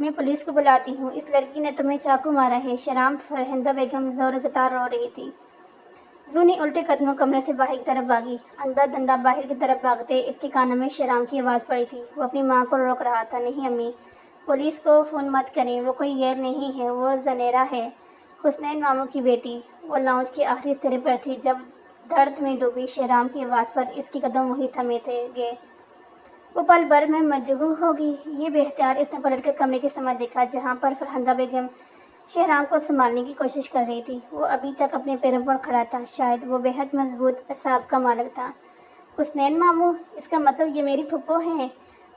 میں پولیس کو بلاتی ہوں، اس لڑکی نے تمہیں چاقو مارا ہے۔ شہرام فرحندہ بیگم زور گتار رو رہی تھی۔ زونی الٹے قدموں کمرے سے باہر کی طرف بھاگی۔ اندھا دھندہ باہر کی طرف بھاگتے اس کے کانوں میں شہرام کی آواز پڑی تھی۔ وہ اپنی ماں کو روک رہا تھا۔ نہیں امی، پولیس کو فون مت کریں، وہ کوئی غیر نہیں ہے، وہ زنیرہ ہے، حسنین ماموں کی بیٹی۔ وہ لاؤنج کے آخری سرے پر تھی جب درد میں ڈوبی شہرام کی آواز پر اس کے قدم وہی تھمے تھے گے۔ وہ پل بھر میں مجروح ہوگی۔ یہ بے اختیار اس نے پلٹ کر کمرے کی سمت دیکھا جہاں پر فرحندہ بیگم شہرام کو سنبھالنے کی کوشش کر رہی تھی۔ وہ ابھی تک اپنے پیروں پر کھڑا تھا، شاید وہ بے حد مضبوط اعصاب کا مالک تھا۔ حسنین ماموں، اس کا مطلب یہ میری پھپھو ہیں؟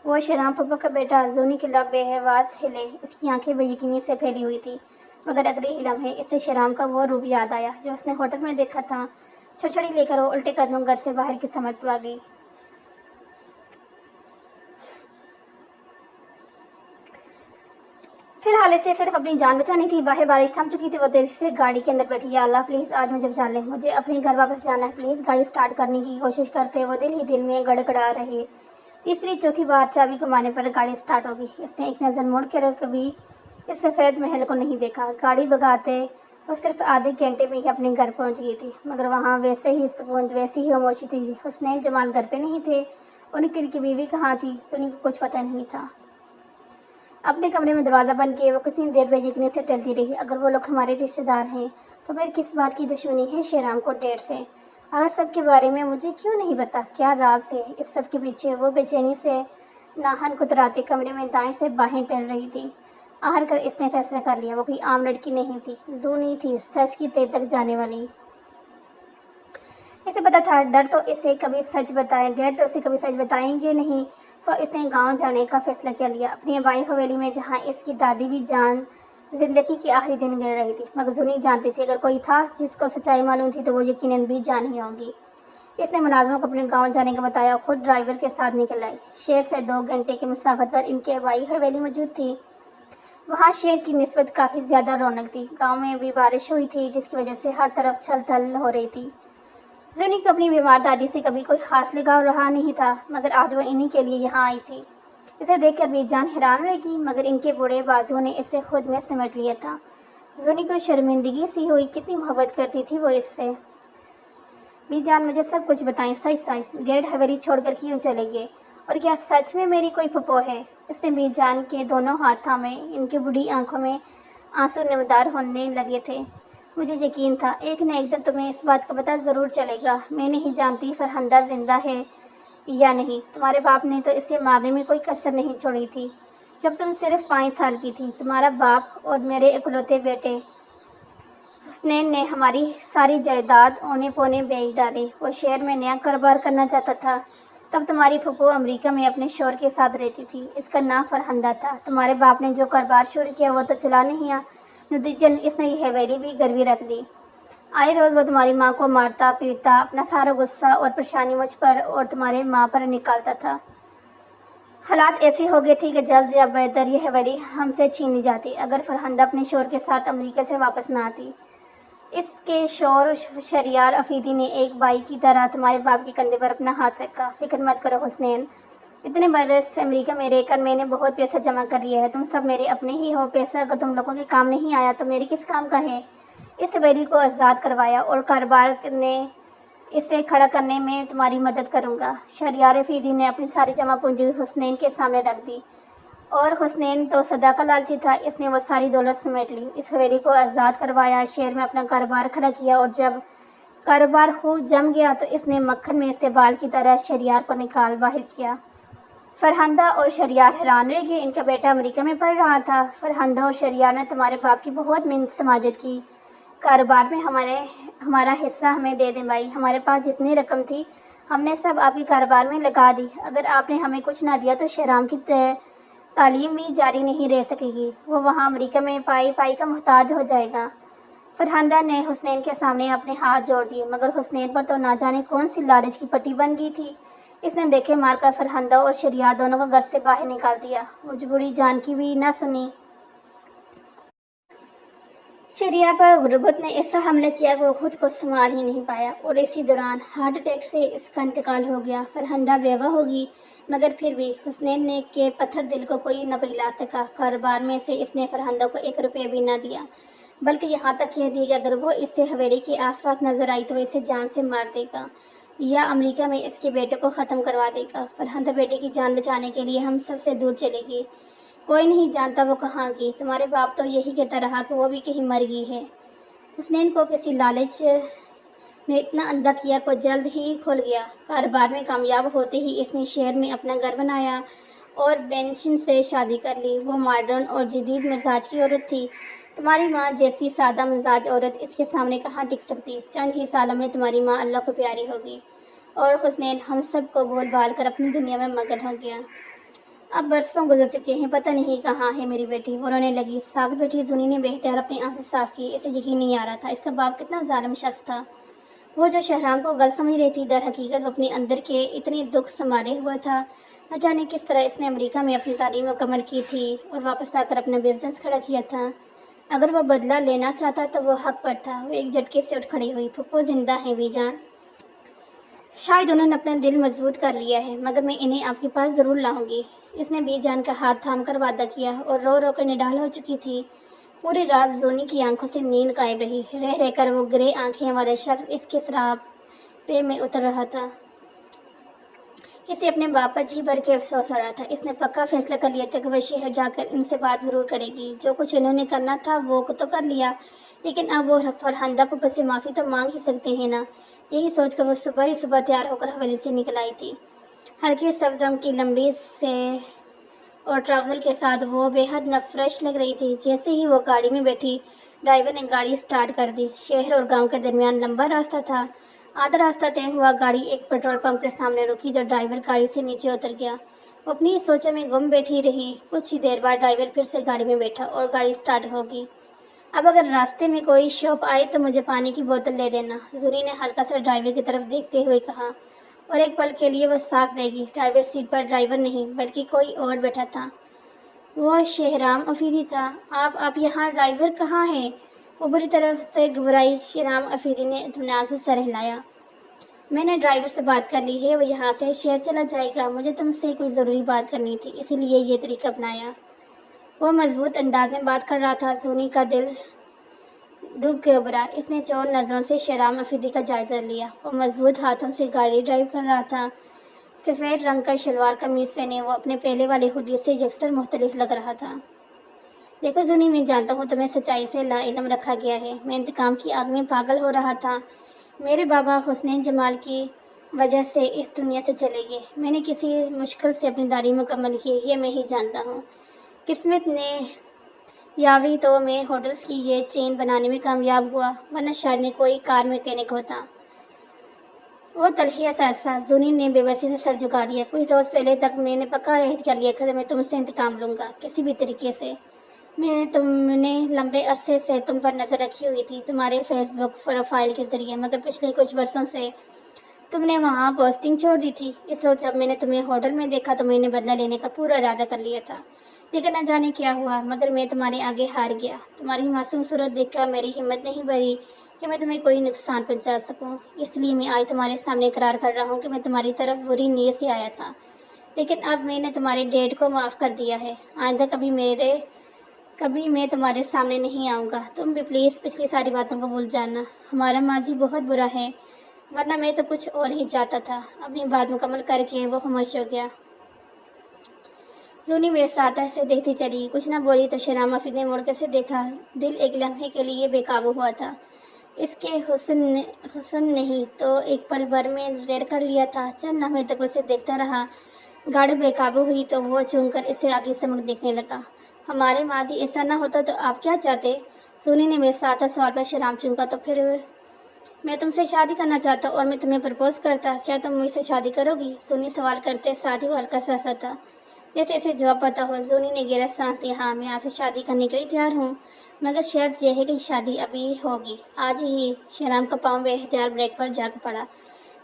وہ شہرام پھپھو کا بیٹا؟ زونی کے لب بے آواز ہلے، اس کی آنکھیں بے یقینی سے پھیلی ہوئی تھی، مگر اگلے ہی لمحے اسے شہرام کا وہ روپ یاد آیا جو اس نے ہوٹل میں دیکھا تھا۔ چھڑچھڑی لے کر وہ الٹے قدموں گھر سے باہر کی سمت بھاگی۔ فی الحال اسے صرف اپنی جان بچانی تھی۔ باہر بارش تھم چکی تھی۔ وہ تیزی سے گاڑی کے اندر بیٹھی۔ یا اللہ پلیز آج مجھے بچا لیں، مجھے اپنے گھر واپس جانا ہے، پلیز۔ گاڑی سٹارٹ کرنے کی کوشش کرتے وہ دل ہی دل میں گڑگڑا رہی۔ تیسری چوتھی بار چابی گھمانے پر گاڑی سٹارٹ ہوگی۔ اس نے ایک نظر موڑ کر کبھی اس سفید محل کو نہیں دیکھا۔ گاڑی بھگاتے وہ صرف آدھے گھنٹے میں ہی اپنے گھر پہنچ گئی تھی، مگر وہاں ویسے ہی سکون، ویسی ہی خاموشی تھی۔ حسنین جمال گھر پہ نہیں تھے، ان کی بیوی کہاں تھی؟ سونی کو کچھ پتہ نہیں تھا۔ اپنے کمرے میں دروازہ بند کیے وہ کتنی دیر بے یقینی سے ٹلتی رہی۔ اگر وہ لوگ ہمارے رشتہ دار ہیں تو پھر کس بات کی دشمنی ہے شہرام کو ڈیڑھ سے؟ آخر سب کے بارے میں مجھے کیوں نہیں پتا؟ کیا راز ہے اس سب کے پیچھے؟ وہ بے چینی سے ناہن کتراتے کمرے میں دائیں سے بائیں ٹہل رہی تھی۔ آخر کر اس نے فیصلہ کر لیا، وہ کوئی عام لڑکی نہیں تھی، زونی تھی، سچ کی تہ تک جانے والی۔ اسے پتا تھا ڈیڈ تو اسے کبھی سچ بتائیں گے نہیں، سو اس نے گاؤں جانے کا فیصلہ کر لیا، اپنی آبائی حویلی میں جہاں اس کی دادی بھی جان زندگی کے آخری دن گن رہی تھی۔ مگر زونی جانتی تھی اگر کوئی تھا جس کو سچائی معلوم تھی تو وہ یقیناً بھی جان ہی ہوگی۔ اس نے ملازموں کو اپنے گاؤں جانے کا بتایا، خود ڈرائیور کے ساتھ نکل آئی۔ شہر سے 2 گھنٹے کی مسافت پر ان کی آبائی حویلی موجود تھی۔ وہاں شہر کی نسبت کافی زیادہ رونق تھی۔ گاؤں میں بھی بارش ہوئی تھی جس کی وجہ سے ہر طرف چھل تھل ہو رہی تھی۔ زونی کو اپنی بیمار دادی سے کبھی کوئی خاص لگاؤ رہا نہیں تھا، مگر آج وہ انہی کے لیے یہاں آئی تھی۔ اسے دیکھ کر بی جان حیران رہ گئی، مگر ان کے بوڑھے بازوؤں نے اسے خود میں سمیٹ لیا تھا۔ زونی کو شرمندگی سی ہوئی، کتنی محبت کرتی تھی وہ اس سے۔ بی جان مجھے سب کچھ بتائیں، سچ۔ ڈیڈ حویلی چھوڑ کر کیوں چلے گئے؟ اور کیا سچ میں میری کوئی پھپھو ہے؟ اس نے بی جان کے دونوں ہاتھ تھامے، ان کی بوڑھی آنکھوں میں آنسو نمودار ہونے لگے تھے۔ مجھے یقین تھا ایک نہ ایک دن تمہیں اس بات کا پتہ ضرور چلے گا۔ میں نہیں جانتی فرحندہ زندہ ہے یا نہیں، تمہارے باپ نے تو اسے مارنے میں کوئی کسر نہیں چھوڑی تھی جب تم صرف 5 سال کی تھی۔ تمہارا باپ اور میرے اکلوتے بیٹے حسنین نے ہماری ساری جائیداد اونے پونے بیچ ڈالی۔ وہ شہر میں نیا کاروبار کرنا چاہتا تھا۔ تب تمہاری پھپھو امریکہ میں اپنے شوہر کے ساتھ رہتی تھی، اس کا نام فرحندہ تھا۔ تمہارے باپ نے جو کاروبار شروع کیا وہ تو چلا نہیں آیا، نتیجتاً اس نے یہ حویلی بھی گروی رکھ دی۔ آئے روز وہ تمہاری ماں کو مارتا پیٹتا، اپنا سارا غصہ اور پریشانی مجھ پر اور تمہاری ماں پر نکالتا تھا۔ حالات ایسے ہو گئے تھے کہ جلد یا بہتر یہ حویلی ہم سے چھین لی جاتی اگر فرحندہ اپنے شوہر کے ساتھ امریکہ سے واپس نہ آتی۔ اس کے شوہر شہریار افریدی نے ایک بھائی کی طرح تمہارے باپ کے کندھے پر اپنا ہاتھ رکھا۔ فکر مت کرو حسنین، اتنے برس امریکہ میں رہ کر میں نے بہت پیسہ جمع کر لیا ہے، تم سب میرے اپنے ہی ہو۔ پیسہ اگر تم لوگوں کے کام نہیں آیا تو میرے کس کام کا ہے؟ اس حویلی کو آزاد کروایا اور کاروبار نے اسے کھڑا کرنے میں تمہاری مدد کروں گا۔ شہریار افریدی نے اپنی ساری جمع پونجی حسنین کے سامنے رکھ دی، اور حسنین تو سدا کا لالچی تھا، اس نے وہ ساری دولت سمیٹ لی، اس حویلی کو آزاد کروایا، شہر میں اپنا کاروبار کھڑا کیا، اور جب کاروبار خوب جم گیا تو اس نے مکھن میں سے بال کی طرح شہریار کو نکال باہر کیا۔ فرحندہ اور شہریار حیران رہ گئے، ان کا بیٹا امریکہ میں پڑھ رہا تھا۔ فرحندہ اور شہریار نے تمہارے باپ کی بہت محنت سماجت کی، کاروبار میں ہمارا حصہ ہمیں دے دیں بھائی، ہمارے پاس جتنی رقم تھی ہم نے سب آپ کے کاروبار میں لگا دی، اگر آپ نے ہمیں کچھ نہ دیا تو شہرام کی تعلیم بھی جاری نہیں رہ سکے گی، وہ وہاں امریکہ میں پائی پائی کا محتاج ہو جائے گا۔ فرحندہ نے حسنین کے سامنے اپنے ہاتھ جوڑ دیے، مگر حسنین پر تو نہ جانے کون سی لالچ کی پٹی بن گئی تھی، اس نے دیکھے مار کر فرحندہ اور شہریار دونوں کو گھر سے باہر نکال دیا۔ مجھ بوڑھی جان کی بھی نہ سنی۔ شہریار پر غربت نے ایسا حملہ کیا کہ وہ خود کو سنبھال ہی نہیں پایا، اور اسی دوران ہارٹ اٹیک سے اس کا انتقال ہو گیا۔ فرحندہ بیوہ ہوگی، مگر پھر بھی حسنین نے کہ پتھر دل کو کوئی نہ پگھلا سکا۔ کاروبار میں سے اس نے فرہندہ کو 1 روپیہ بھی نہ دیا، بلکہ یہاں تک کہہ دی کہ اگر وہ اس سے حویلی کے آس پاس نظر آئی تو اسے جان سے مار دے گا یا امریکہ میں اس کے بیٹے کو ختم کروا دے گا۔ فرہندہ بیٹے کی جان بچانے کے لیے ہم سب سے دور چلے گی، کوئی نہیں جانتا وہ کہاں گئی۔ تمہارے باپ تو یہی کہتا رہا کہ وہ بھی کہیں مر گئی ہے۔ حسنین کو کسی لالچ نے اتنا اندھا کیا کہ جلد ہی کھل گیا۔ کاروبار میں کامیاب ہوتے ہی اس نے شہر میں اپنا گھر بنایا اور بینشن سے شادی کر لی۔ وہ ماڈرن اور جدید مزاج کی عورت تھی۔ تمہاری ماں جیسی سادہ مزاج عورت اس کے سامنے کہاں ٹک سکتی؟ چند ہی سالوں میں تمہاری ماں اللہ کو پیاری ہوگی اور حسنین ہم سب کو بھول بھال کر اپنی دنیا میں مگن ہو گیا۔ اب برسوں گزر چکے ہیں، پتہ نہیں کہاں ہے میری بیٹی، وہ رونے لگی۔ ساکت بیٹی زونی نے بے اختیار اپنی آنسو صاف کی۔ اسے یقین نہیں آ رہا تھا، اس کا باپ کتنا ظالم شخص تھا۔ وہ جو شہرام کو غلط سمجھ رہی تھی، در حقیقت وہ اپنے اندر کے اتنے دکھ سنبھالے ہوا تھا۔ نہ جانے کس طرح اس نے امریکہ میں اپنی تعلیم مکمل کی تھی اور واپس آ کر اپنا بزنس کھڑا کیا تھا۔ اگر وہ بدلہ لینا چاہتا تو وہ حق پر تھا۔ وہ ایک جھٹکے سے اٹھ کھڑی ہوئی۔ پھپھو زندہ ہیں بی جان؟ شاید انہوں نے اپنا دل مضبوط کر لیا ہے، مگر میں انہیں آپ کے پاس ضرور لاؤں گی۔ اس نے بی جان کا ہاتھ تھام کر وعدہ کیا اور رو رو کر نڈال ہو چکی تھی۔ پوری رات زونی کی آنکھوں سے نیند غائب رہی۔ رہ رہ کر وہ گرے آنکھیں والا شخص اس کے سراپے میں اتر رہا تھا۔ اسے اپنے باپ پر جی بھر کے افسوس ہو رہا تھا۔ اس نے پکا فیصلہ کر لیا تھا کہ وہ شہر جا کر ان سے بات ضرور کرے گی۔ جو کچھ انہوں نے کرنا تھا وہ تو کر لیا، لیکن اب وہ فرہندہ پھپھو سے معافی تو مانگ ہی سکتے ہیں نا۔ یہی سوچ کر وہ صبح ہی صبح تیار ہو کر حویلی سے نکل آئی تھی۔ ہلکے سبز رنگ کی لمبی سے اور ٹراؤزر کے ساتھ وہ بے حد فریش لگ رہی تھی۔ جیسے ہی وہ گاڑی میں بیٹھی، ڈرائیور نے گاڑی سٹارٹ کر دی۔ شہر اور گاؤں کے درمیان لمبا راستہ تھا۔ آدھا راستہ طے ہوا، گاڑی ایک پیٹرول پمپ کے سامنے رکی تو ڈرائیور گاڑی سے نیچے اتر گیا۔ وہ اپنی سوچوں میں گم بیٹھی رہی۔ کچھ ہی دیر بعد ڈرائیور پھر سے گاڑی میں بیٹھا اور گاڑی سٹارٹ ہوگی۔ اب اگر راستے میں کوئی شاپ آئے تو مجھے پانی کی بوتل لے دینا، زونی نے ہلکا سا ڈرائیور کی طرف دیکھتے ہوئے کہا، اور ایک پل کے لیے وہ ساکھ رہ گئی۔ ڈرائیور سیٹ پر ڈرائیور نہیں بلکہ کوئی اور بیٹھا تھا۔ وہ شہرام افریدی تھا۔ آپ یہاں، ڈرائیور کہاں ہے؟ وہ بری طرح سے گھبرائی۔ شہرام افریدی نے اطمینان سے سر ہلایا۔ میں نے ڈرائیور سے بات کر لی ہے، وہ یہاں سے شہر چلا جائے گا۔ مجھے تم سے کوئی ضروری بات کرنی تھی، اسی لیے یہ طریقہ اپنایا۔ وہ مضبوط انداز میں بات کر رہا تھا۔ زونی کا دل ڈوب کے ابھرا۔ اس نے چور نظروں سے شہرام افریدی کا جائزہ لیا۔ وہ مضبوط ہاتھوں سے گاڑی ڈرائیو کر رہا تھا۔ سفید رنگ کا شلوار قمیض پہنے وہ اپنے پہلے والے حلیے سے یکسر مختلف لگ رہا تھا۔ دیکھو زونی، میں جانتا ہوں تمہیں سچائی سے لا علم رکھا گیا ہے۔ میں انتقام کی آگ میں پاگل ہو رہا تھا۔ میرے بابا حسنین جمال کی وجہ سے اس دنیا سے چلے گئے۔ میں نے کسی مشکل سے اپنی تعلیم مکمل کی، یہ میں ہی جانتا ہوں۔ قسمت نے یاوری تو میں ہوٹلز کی یہ چین بنانے میں کامیاب ہوا، ورنہ شاید میں کوئی کار میکینک ہوتا۔ وہ تلخیہ سرسا۔ زونی نے بے بسی سے سر جھکا لیا۔ کچھ روز پہلے تک میں نے پکا عہد کر لیا کہ میں تم سے انتقام لوں گا، کسی بھی طریقے سے۔ تم نے لمبے عرصے سے تم پر نظر رکھی ہوئی تھی، تمہارے فیس بک پروفائل کے ذریعے، مگر پچھلے کچھ برسوں سے تم نے وہاں پوسٹنگ چھوڑ دی تھی۔ اس روز جب میں نے تمہیں ہوٹل میں دیکھا تو میں نے بدلہ لینے کا پورا ارادہ کر لیا تھا، لیکن نہ جانے کیا ہوا، مگر میں تمہارے آگے ہار گیا۔ تمہاری معصوم صورت دیکھ کر میری ہمت نہیں بڑھی کہ میں تمہیں کوئی نقصان پہنچا سکوں، اس لیے میں آج تمہارے سامنے اقرار کر رہا ہوں کہ میں تمہاری طرف بری نیت سے آیا تھا، لیکن اب میں نے تمہارے ڈیڈ کو معاف کر دیا ہے۔ آئندہ کبھی میں تمہارے سامنے نہیں آؤں گا۔ تم بھی پلیز پچھلی ساری باتوں کو بھول جانا۔ ہمارا ماضی بہت برا ہے، ورنہ میں تو کچھ اور ہی چاہتا تھا۔ اپنی بات مکمل کر کے وہ خاموش ہو گیا۔ زونی بے ساتھ سے دیکھتی چلی، کچھ نہ بولی تو شہرام افریدی نے مڑ کر اسے دیکھا۔ دل ایک لمحے کے لیے بے قابو ہوا تھا۔ اس کے حسن نہیں تو ایک پل بھر میں زیر کر لیا تھا۔ چند لمحے تک اسے دیکھتا رہا۔ گاڑی بے قابو ہوئی تو وہ چون کر اسے آگے سمت دیکھنے لگا۔ ہمارے ماضی ایسا نہ ہوتا تو آپ کیا چاہتے؟ زونی نے بے ساتھ سوال پر شہرام چونکا۔ تو پھر میں تم سے شادی کرنا چاہتا اور میں تمہیں پرپوز کرتا، کیا تم مجھ سے شادی کرو گی؟ زونی سوال کرتے ساتھ ہی وہ ہلکا سا ہنسا تھا، جیسے اسے جواب پتا ہو۔ زونی نے گہرا سانس لیا۔ ہاں، میں آپ سے شادی کرنے کے لیے تیار ہوں، مگر شرط یہ ہے کہ شادی ابھی ہوگی، آج ہی۔ شہرام کا پاؤں بے اختیار بریک پر جا پڑا۔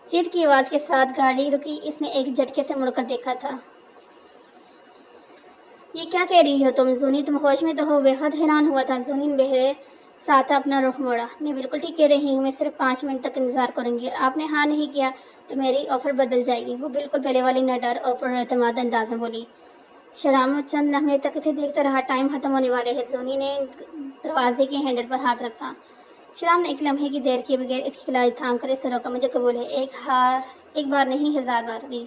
چیٹ کی آواز کے ساتھ گاڑی رکی۔ اس نے ایک جھٹکے سے مڑ کر دیکھا تھا۔ یہ کیا کہہ رہی ہو تم؟ زونی، تم ہوش میں تو ہو؟ بے حد حیران ہوا تھا۔ زونی بہرے ساتھ اپنا رخ موڑا۔ میں بالکل ٹھیک کہہ رہی ہوں، میں صرف 5 منٹ تک انتظار کروں گی، آپ نے ہاں نہیں کیا تو میری آفر بدل جائے گی، وہ بالکل پہلے والی نڈر اور پر اعتماد انداز میں بولی۔ شہرام چند لمحے تک اسے دیکھتا رہا۔ ٹائم ختم ہونے والے ہے۔ زونی نے دروازے کے ہینڈل پر ہاتھ رکھا۔ شہرام نے ایک لمحے کی دیر کیے بغیر اس کی کلائی تھام کر اس طرح کا، مجھے قبول ہے، ایک بار نہیں 1000 بار بھی۔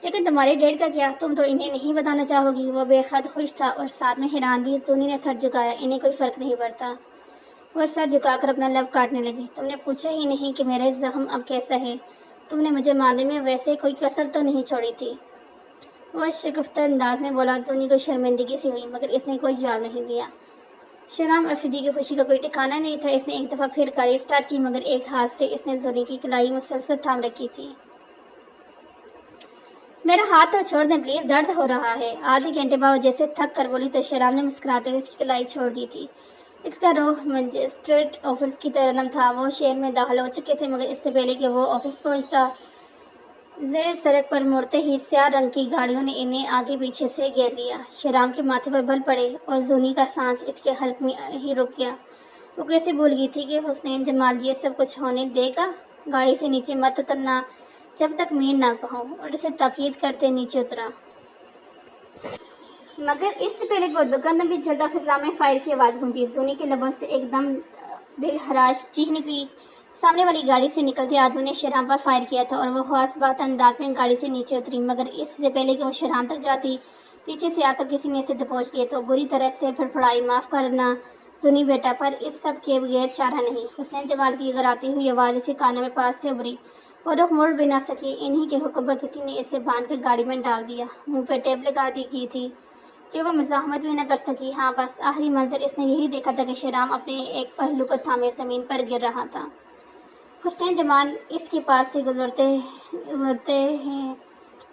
لیکن تمہارے ڈیڈ کا کیا؟ تم تو انہیں نہیں بتانا چاہو گی؟ وہ بے حد خوش تھا اور ساتھ میں حیران بھی۔ زونی نے سر جھکایا۔ انہیں کوئی فرق نہیں پڑتا۔ وہ سر جھکا کر اپنا لب کاٹنے لگی۔ تم نے پوچھا ہی نہیں کہ میرے زخم اب کیسا ہے؟ تم نے مجھے مارنے میں ویسے کوئی کسر تو نہیں چھوڑی تھی؟ وہ شگفتہ انداز میں بولا۔ زونی کو شرمندگی سی ہوئی مگر اس نے کوئی جواب نہیں دیا۔ شہرام افریدی کی خوشی کا کوئی ٹھکانہ نہیں تھا۔ اس نے ایک دفعہ پھر گاڑی سٹارٹ کی مگر ایک ہاتھ سے اس نے زونی کی کلائی مسلسل تھام رکھی تھی۔ میرا ہاتھ تو چھوڑ دیں پلیز، درد ہو رہا ہے، آدھے گھنٹے بعد جیسے تھک کر بولی تو شہرام نے مسکراتے ہوئے اس کی کلائی چھوڑ دی تھی۔ اس کا روح مجسٹریٹ آفس کی طرح نم تھا۔ وہ شہر میں داخل ہو چکے تھے مگر اس سے پہلے کہ وہ آفس پہنچتا، زیر سڑک پر مڑتے ہی سیاہ رنگ کی گاڑیوں نے انہیں آگے پیچھے سے گھیر لیا۔ شہرام کے ماتھے پر بل پڑے اور زونی کا سانس اس کے حلق میں ہی رک گیا۔ وہ کیسے بھول گئی تھی کہ حسین جمال یہ سب کچھ ہونے دے گا؟ گاڑی سے نیچے مت اترنا جب تک میں نہ کہوں، اور اسے تاکید کرتے نیچے اترا۔ مگر اس سے پہلے وہ دکان بھی جلدہ فضا میں فائر کی آواز گونجی۔ زونی کے لبوں سے ایک دم دل ہراش چیخ نکلی۔ سامنے والی گاڑی سے نکلتے آدمی نے شہرام پر فائر کیا تھا اور وہ خاص بات انداز میں گاڑی سے نیچے اتری، مگر اس سے پہلے کہ وہ شہرام تک جاتی پیچھے سے آ کر کسی نے اسے دبوچ لیا تو بری طرح سے پھڑپڑائی۔ معاف کرنا زونی بیٹا، پر اس سب کے بغیر چارہ نہیں۔ حسین جمال کی گراتی ہوئی آواز اسی کانوں میں پاس سے ابھری۔ وہ رخ موڑ بھی نہ سکی۔ انہی کے حکم پر کسی نے اسے باندھ کر گاڑی میں ڈال دیا۔ منہ پہ ٹیپ لگا دی کی تھی کہ وہ مزاحمت بھی نہ کر سکی۔ ہاں بس آخری منظر اس نے یہی دیکھا تھا کہ شہرام اپنے ایک پہلو کو تھامے زمین پر گر رہا تھا۔ حسین جمال اس کے پاس سے گزرتے ہیں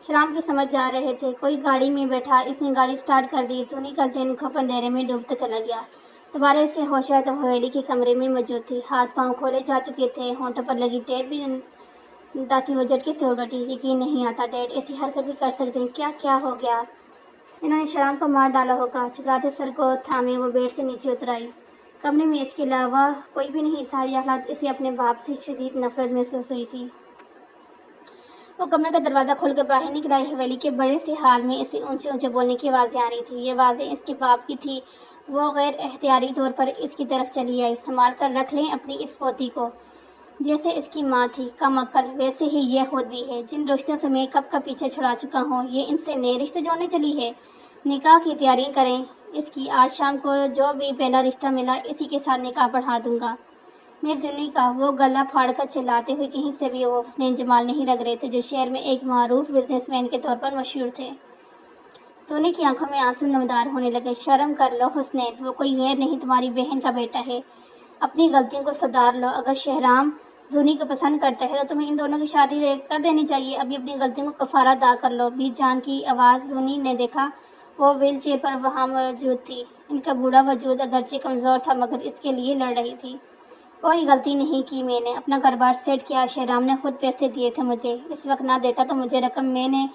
شہرام کی سمجھ جا رہے تھے۔ کوئی گاڑی میں بیٹھا۔ اس نے گاڑی سٹارٹ کر دی۔ زونی کا ذہن کھپ اندھیرے میں ڈوبتا چلا گیا۔ دوبارہ اس کے ہوش آیا تو حویلی کے کمرے میں موجود تھی۔ ہاتھ پاؤں کھولے جا چکے تھے، ہونٹوں پر لگی ٹیپ بھی داتی وہ جھٹکے سے اڑ اٹھی۔ یقین نہیں آتا ڈیڈ ایسی حرکت بھی کر سکتے ہیں؟ کیا ہو گیا؟ انہوں نے شہرام کو مار ڈالا ہوگا۔ چلاتے سر کو تھامے وہ بیڈ سے نیچے اتر آئی۔ کمرے میں اس کے علاوہ کوئی بھی نہیں تھا۔ یہ حالات اسے اپنے باپ سے شدید نفرت محسوس ہوئی تھی۔ وہ کمرے کا دروازہ کھول کر باہر نکل آئی۔ حویلی کے بڑے سے ہال میں اسے اونچے اونچے بولنے کی آوازیں آ رہی تھیں۔ یہ آوازیں اس کے باپ کی تھی۔ وہ غیر اختیاری طور پر اس کی طرف چلی آئی۔ سنبھال کر رکھ لیں اپنی اس پوتی کو، جیسے اس کی ماں تھی کم عقل ویسے ہی یہ خود بھی ہے۔ جن رشتوں سے میں کب کا پیچھے چھڑا چکا ہوں، یہ ان سے نئے رشتے جوڑنے چلی ہے۔ نکاح کی تیاریاں کریں اس کی۔ آج شام کو جو بھی پہلا رشتہ ملا اسی کے ساتھ نکاح پڑھا دوں گا میں زونی کا۔ وہ گلا پھاڑ کر چلاتے ہوئے کہیں سے بھی وہ حسین جمال نہیں لگ رہے تھے جو شہر میں ایک معروف بزنس مین کے طور پر مشہور تھے۔ زونی کی آنکھوں میں آنسو نمودار ہونے لگے۔ شرم کر لو حسین، وہ کوئی غیر نہیں تمہاری بہن کا بیٹا ہے۔ اپنی غلطیوں کو سدھار لو۔ اگر شہرام زونی کو پسند کرتا ہے تو تمہیں ان دونوں کی شادی کر دینی چاہیے۔ ابھی اپنی غلطیوں کو کفارہ ادا کر لو۔ بھی جان کی آواز زونی نے دیکھا وہ ویل چیئر پر وہاں موجود تھی۔ ان کا بوڑھا وجود اگرچہ کمزور تھا مگر اس کے لیے لڑ رہی تھی۔ کوئی غلطی نہیں کی میں نے، اپنا گھر بار سیٹ کیا۔ شہرام نے خود پیسے دیے تھے مجھے، اس وقت نہ دیتا تو مجھے رقم میں نے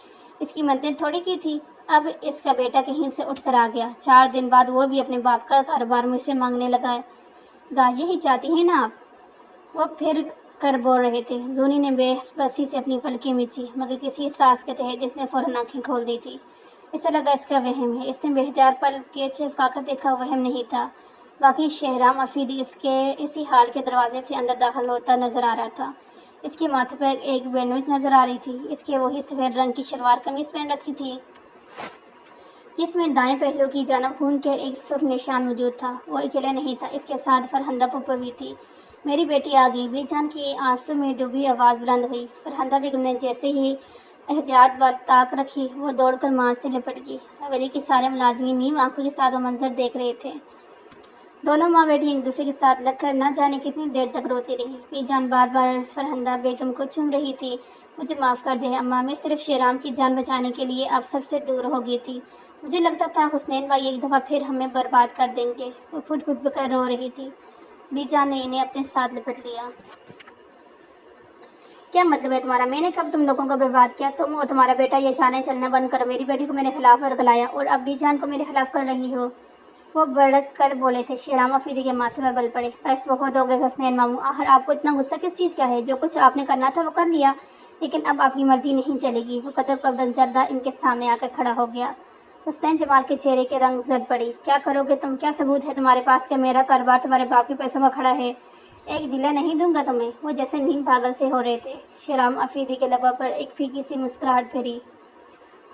اس کی منتیں تھوڑی کی تھی۔ اب اس کا بیٹا کہیں سے اٹھ کر آ گیا، 4 دن بعد وہ بھی اپنے باپ کا کاروبار مجھ سے مانگنے لگا گا۔ یہی چاہتی ہیں نا آپ؟ وہ پھر کر بول رہے تھے۔ زونی نے بے بسی سے اپنی پلکیں مچی مگر کسی احساس کے تحت جس نے فوراً آنکھیں کھول دی تھی۔ اسے لگا اس کا وہم ہے۔ اس نے بے اختیار پل کے چپکا کر دیکھا، وہم نہیں تھا، واقعی شہرام افریدی اس کے اسی حال کے دروازے سے اندر داخل ہوتا نظر آ رہا تھا۔ اس کے ماتھے پر ایک بینڈیج نظر آ رہی تھی۔ اس کے وہی سفید رنگ کی شلوار قمیض پہن رکھی تھی جس میں دائیں پہلو کی جانب خون کے ایک سرخ نشان موجود تھا۔ وہ اکیلا نہیں تھا، اس کے ساتھ فرہندہ پھوپھو بھی تھی۔ میری بیٹی آ گئی، بی جان کی آنسو میں ڈوبی آواز بلند ہوئی۔ فرہندہ بیگم نے جیسے ہی احتیاط بال طاق رکھی وہ دوڑ کر ماں سے لپٹ گئی۔ حویلی کے سارے ملازمین نیم آنکھوں کے ساتھ وہ منظر دیکھ رہے تھے۔ دونوں ماں بیٹی ایک دوسرے کے ساتھ لگ کر نہ جانے کتنی دیر تک روتی رہی۔ بی جان بار بار فرہندہ بیگم کو چوم رہی تھی۔ مجھے معاف کر دیں اماں، میں صرف شہرام کی جان بچانے کے لیے آپ سب سے دور ہو گئی تھی۔ مجھے لگتا تھا حسنین بھائی ایک دفعہ پھر ہمیں برباد کر دیں گے۔ وہ پھٹ پھٹ کر رو رہی تھی۔ بی جان نے انہیں اپنے ساتھ لپٹ لیا۔ کیا مطلب ہے تمہارا؟ میں نے کب تم لوگوں کو برباد کیا؟ تم اور تمہارا بیٹا یہ چالیں چلنا بند کرو۔ میری بیٹی کو میرے خلاف ورگلایا اور اب بی جان کو میرے خلاف کر رہی ہو۔ وہ بڑک کر بولے تھے۔ شہرام افریدی کے ماتھے پر بل پڑے۔ بس بہت ہو گئے حسنین ماموں، آخر آپ کو اتنا غصہ کس چیز کا ہے؟ جو کچھ آپ نے کرنا تھا وہ کر لیا، لیکن اب آپ کی مرضی نہیں چلے گی۔ وہ قدم چلتا ان کے سامنے آ کر کھڑا ہو گیا۔ حسنین جمال کے چہرے کے رنگ زرد پڑی۔ کیا کرو گے تم؟ کیا ثبوت ہے تمہارے پاس کہ میرا کاروبار تمہارے باپ کے پیسوں میں کھڑا ہے؟ ایک دلہ نہیں دوں گا تمہیں۔ وہ جیسے نیم پاگل سے ہو رہے تھے۔ شہرام افریدی کے لبوں پر ایک پھیکی سی مسکراہٹ پھری۔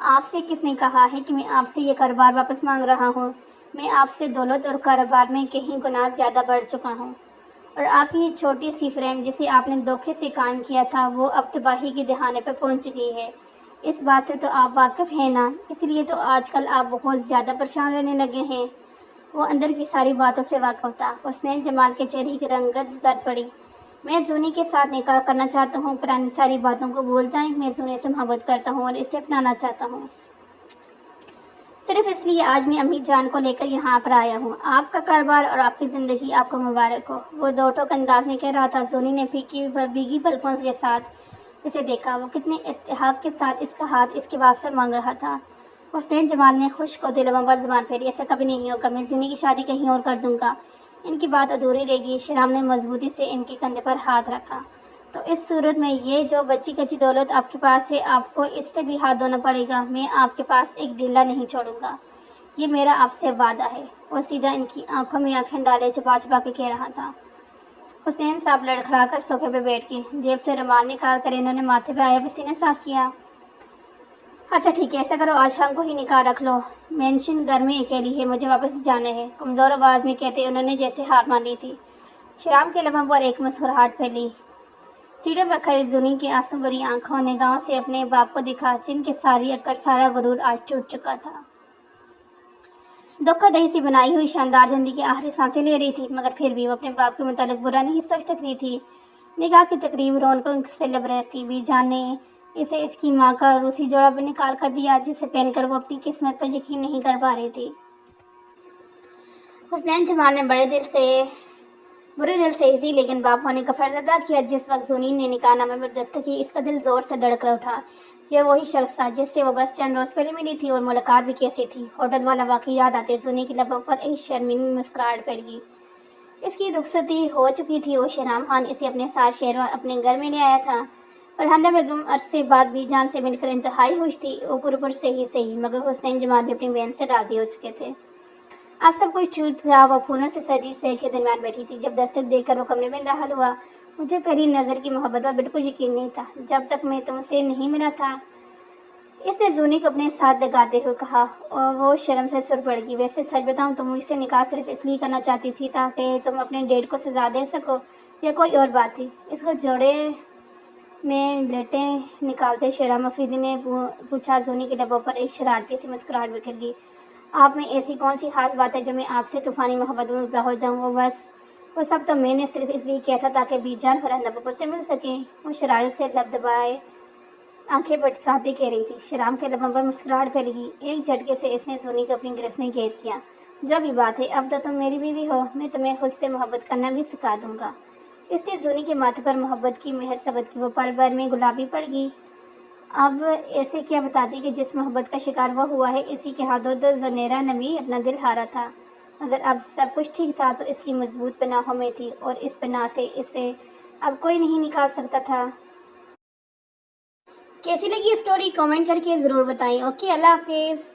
آپ سے کس نے کہا ہے کہ میں آپ سے یہ کاروبار واپس مانگ رہا ہوں؟ میں آپ سے دولت اور کاروبار میں کہیں گنا زیادہ بڑھ چکا ہوں، اور آپ کی چھوٹی سی فریم جسے آپ نے دھوکے سے قائم کیا تھا وہ اب تباہی کے دہانے پہ پہنچ چکی ہے۔ اس بات سے تو آپ واقف ہیں نا، اس لیے تو آج کل آپ بہت زیادہ پریشان رہنے لگے ہیں۔ وہ اندر کی ساری باتوں سے واقف تھا۔ حسنین جمال کے چہرے کی رنگت زرد پڑی۔ میں زونی کے ساتھ نکاح کرنا چاہتا ہوں۔ پرانی ساری باتوں کو بھول جائیں۔ میں زونی سے محبت کرتا ہوں اور اسے اپنانا چاہتا ہوں، صرف اس لیے آج میں امی جان کو لے کر یہاں پر آیا ہوں۔ آپ کا کاروبار اور آپ کی زندگی آپ کو مبارک ہو۔ وہ دو ٹوک انداز میں کہہ رہا تھا۔ زونی نے بھیگی پلکوں کے ساتھ اسے دیکھا۔ وہ کتنے استحقاق کے ساتھ اس کا ہاتھ اس کے باپ سے مانگ رہا تھا۔ حسنین جمال نے خشک و دل پر زبان پھیری۔ ایسا کبھی نہیں ہوگا، میں زونی کی شادی کہیں اور کر دوں گا۔ ان کی بات ادھوری رہ گئی۔ شہرام نے مضبوطی سے ان کے کندھے پر ہاتھ رکھا۔ تو اس صورت میں یہ جو بچی کچی دولت آپ کے پاس ہے، آپ کو اس سے بھی ہاتھ دھونا پڑے گا۔ میں آپ کے پاس ایک ڈلہ نہیں چھوڑوں گا، یہ میرا آپ سے وعدہ ہے۔ وہ سیدھا ان کی آنکھوں میں آنکھیں ڈالے چھپا چھپا کے کہہ رہا تھا۔ حسنین صاحب لڑکھڑا کر صوفے پہ بیٹھ کے جیب سے رومال نکال کر انہوں نے ماتھے پہ آیا پسینے صاف کیا۔ اچھا ٹھیک ہے، ایسا کرو آج شام کو ہی نکاح رکھ لو۔ مینشن گھر میں اکیلی ہے، مجھے واپس جانا ہے، کمزور آواز میں کہتے انہوں نے جیسے ہار مان لی تھی۔ شہرام کے لبوں پر ایک مسکراہٹ پھیلی۔ سیڑھیوں پر کھڑی زونی کی آنسو بھری آنکھوں نے گاؤں سے اپنے باپ کو دیکھا، جن کی ساری اکڑ سارا غرور آج ٹوٹ چکا تھا۔ دھوکہ دہی سے بنائی ہوئی شاندار زندگی کی آخری سانسیں لے رہی تھی، مگر پھر بھی وہ اپنے باپ کے متعلق برا نہیں سوچ سکتی تھی۔ نکاح کی تقریب رونقوں سے لبریز تھی۔ بی جان نے اسے اس کی ماں کا روسی جوڑا نکال کر دیا، جسے پہن کر وہ اپنی قسمت پر یقین نہیں کر پا رہی تھی۔ حسنین جمال نے برے دل سے اسی لیکن باپ ہونے کا فرض ادا کیا۔ جس وقت زونی نے نکاح نامے پر دستخط کی، اس کا دل زور سے دھڑک اٹھا۔ یہ وہی شخص تھا جس سے وہ بس چند روز پہلے ملی تھی، اور ملاقات بھی کیسی تھی۔ ہوٹل والا واقعہ یاد آتے زونی کے لبوں پر ایک شرمندہ مسکراہٹ پھیل گئی۔ اس کی رخصتی ہو چکی تھی اور شہرام خان اسے اپنے ساتھ شہروں اپنے گھر میں لے آیا تھا۔ فرحانہ بیگم عرصے بعد بی جان سے مل کر انتہائی خوش تھی۔ اوپر سے ہی مگر حسنین جمال بھی اپنی بہن سے راضی ہو چکے تھے۔ اب سب کچھ ٹھیک تھا۔ وہ پھولوں سے سجی اسٹیج کے درمیان بیٹھی تھی جب دستک دیکھ کر وہ کمرے میں داخل ہوا۔ مجھے پہلی نظر کی محبت پر بالکل یقین نہیں تھا جب تک میں تم سے نہیں ملا تھا، اس نے زونی کو اپنے ساتھ لگاتے ہوئے کہا، اور وہ شرم سے سر پڑ گئی۔ ویسے سچ بتاؤں تو مجھ سے نکاح صرف اس لیے کرنا چاہتی تھی تاکہ تم اپنے ڈیڈ کو سزا دے سکو، یا کوئی اور بات تھی؟ اس کو جوڑے میں لیٹیں نکالتے شہرام افریدی نے پوچھا۔ زونی کے لبوں پر ایک شرارتی سی مسکراہٹ بکھر گئی۔ آپ میں ایسی کون سی خاص بات ہے جو میں آپ سے طوفانی محبت میں مبتلا ہو جاؤں؟ وہ سب تو میں نے صرف اس لیے کیا تھا تاکہ بی جان فرحانہ بابو سے مل سکیں۔ وہ شرارت سے لب دبائے آنکھیں بٹکاتے کہہ رہی تھی۔ شہرام کے لبوں پر مسکراہٹ پھیل گئی۔ ایک جھٹکے سے اس نے زونی کو اپنی گرفت میں قید کیا۔ جو بھی بات ہے، اب تو تم میری بیوی ہو، میں تمہیں خود سے محبت کرنا بھی سکھا دوں گا۔ اس نے زونی کے ماتھے پر محبت کی مہر ثبت کی۔ وہ پل بھر میں گلابی پڑ گئی۔ اب ایسے کیا بتاتی کہ جس محبت کا شکار وہ ہوا ہے، اسی کے ہاتھوں تو زنیرہ نے بھی اپنا دل ہارا تھا، مگر اب سب کچھ ٹھیک تھا تو اس کی مضبوط پناہوں میں تھی، اور اس پناہ سے اسے اب کوئی نہیں نکال سکتا تھا۔ کیسی لگی اسٹوری کامنٹ کر کے ضرور بتائیں۔ اوکے، اللہ حافظ۔